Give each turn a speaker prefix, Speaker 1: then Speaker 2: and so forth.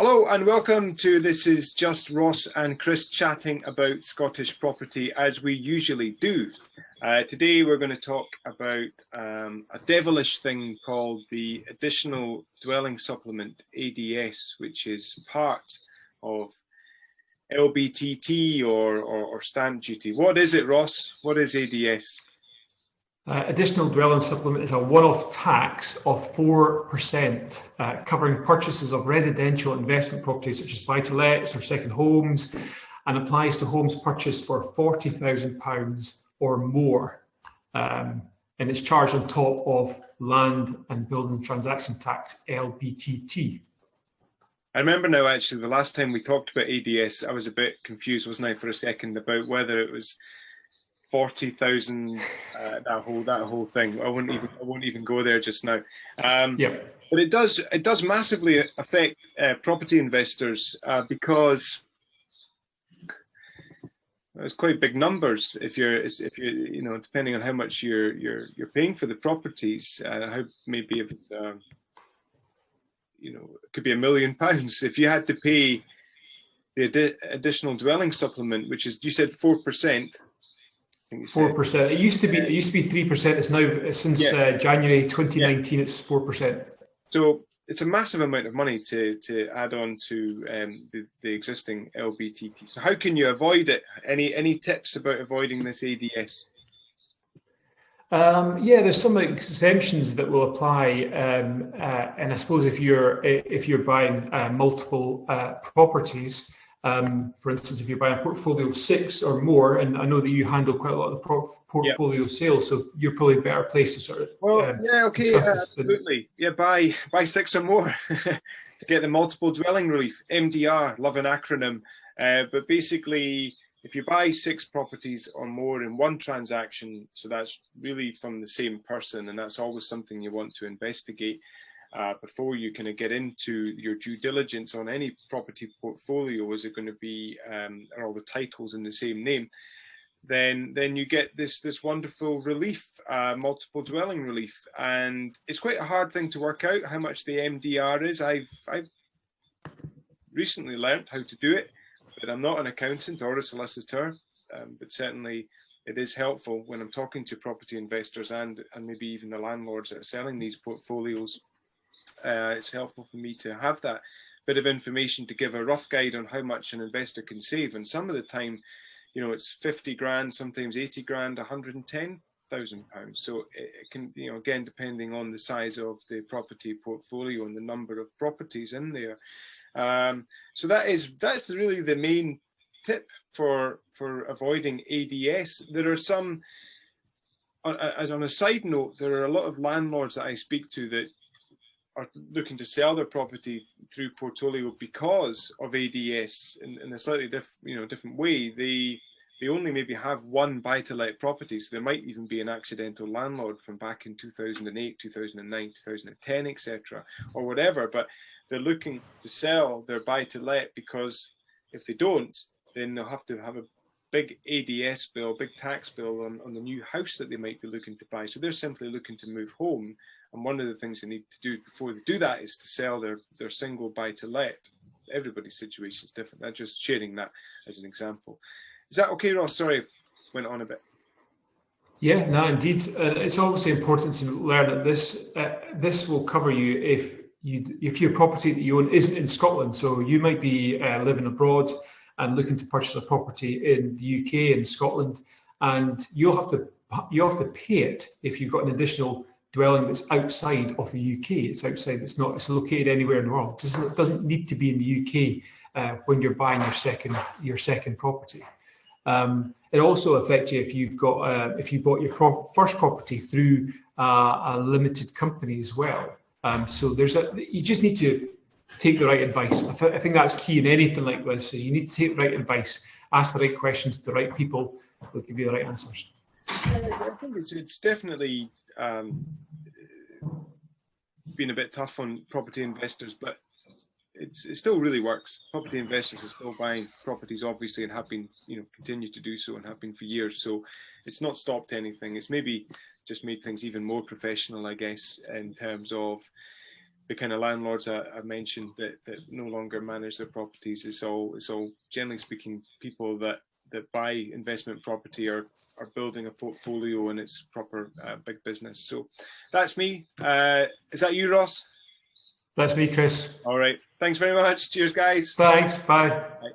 Speaker 1: Hello and welcome to This Is Just Ross and Chris chatting about Scottish property as we usually do. Today we're going to talk about a devilish thing called the Additional Dwelling Supplement, ADS, which is part of LBTT or stamp duty. What is it, Ross? What is ADS?
Speaker 2: Additional dwelling supplement is a one-off tax of 4%, covering purchases of residential investment properties such as buy-to-lets or second homes, and applies to homes purchased for £40,000 or more. And it's charged on top of land and building transaction tax, LBTT.
Speaker 1: I remember now, actually, the last time we talked about ADS, I was a bit confused, wasn't I, for a second, about whether it was 40,000, that whole thing. I won't even go there just now. But it does massively affect property investors because it's quite big numbers. If you're depending on how much you're paying for the properties, how maybe if it could be £1 million if you had to pay the additional dwelling supplement, which is, you said 4%.
Speaker 2: 4%. It used to be 3%. It's now since January 2019. It's 4%.
Speaker 1: So it's a massive amount of money to add on to the existing LBTT. So how can you avoid it? Any tips about avoiding this ADS?
Speaker 2: There's some exemptions that will apply, and I suppose if you're buying multiple properties. For instance, if you're buying a portfolio of 6 or more, and I know that you handle quite a lot of the portfolio sales, so you're probably a better place to sort of
Speaker 1: absolutely. Buy 6 or more to get the multiple dwelling relief. MDR, love an acronym, but basically, if you buy 6 properties or more in one transaction, so that's really from the same person, and that's always something you want to investigate. Before you kind of get into your due diligence on any property portfolio, is it going to be are all the titles in the same name? Then you get this wonderful relief, multiple dwelling relief, and it's quite a hard thing to work out how much the MDR is. I've recently learned how to do it, but I'm not an accountant or a solicitor. But certainly it is helpful when I'm talking to property investors and maybe even the landlords that are selling these portfolios. It's helpful for me to have that bit of information to give a rough guide on how much an investor can save. And some of the time, it's 50 grand, sometimes 80 grand, 110,000 pounds. So it can, again, depending on the size of the property portfolio and the number of properties in there. So that's really the main tip for avoiding ADS. There are some, as on a side note, there are a lot of landlords that I speak to that are looking to sell their property through portfolio because of ADS in a slightly different way. They only maybe have one buy-to-let property, so there might even be an accidental landlord from back in 2008, 2009, 2010, etc., or whatever. But they're looking to sell their buy-to-let because if they don't, then they'll have to have a big ADS bill, big tax bill on the new house that they might be looking to buy. So they're simply looking to move home. And one of the things they need to do before they do that is to sell their single buy-to-let. Everybody's situation is different. I'm just sharing that as an example. Is that okay, Ross? Sorry, went on a bit.
Speaker 2: Yeah, no, indeed. It's obviously important to learn that this will cover you if your property that you own isn't in Scotland. So you might be living abroad and looking to purchase a property in the UK and Scotland, and you'll have to pay it if you've got an additional dwelling that's outside of the UK. It's outside. It's located anywhere in the world. It doesn't need to be in the UK when you're buying your second property. It also affects you if you bought your first property through a limited company as well. So you just need to take the right advice. I think that's key in anything like this. So you need to take the right advice, ask the right questions to the right people. They'll give you the right answers.
Speaker 1: I think it's definitely been a bit tough on property investors, but it still really works. Property investors are still buying properties, obviously, and have been, continue to do so and have been for years. So it's not stopped anything. It's maybe just made things even more professional, I guess, in terms of the kind of landlords I mentioned that no longer manage their properties. It's all generally speaking people that buy investment property are building a portfolio, and it's proper big business. So that's me. Is that you, Ross?
Speaker 2: That's me, Chris.
Speaker 1: All right. Thanks very much. Cheers, guys.
Speaker 2: Thanks. Bye.
Speaker 1: Bye.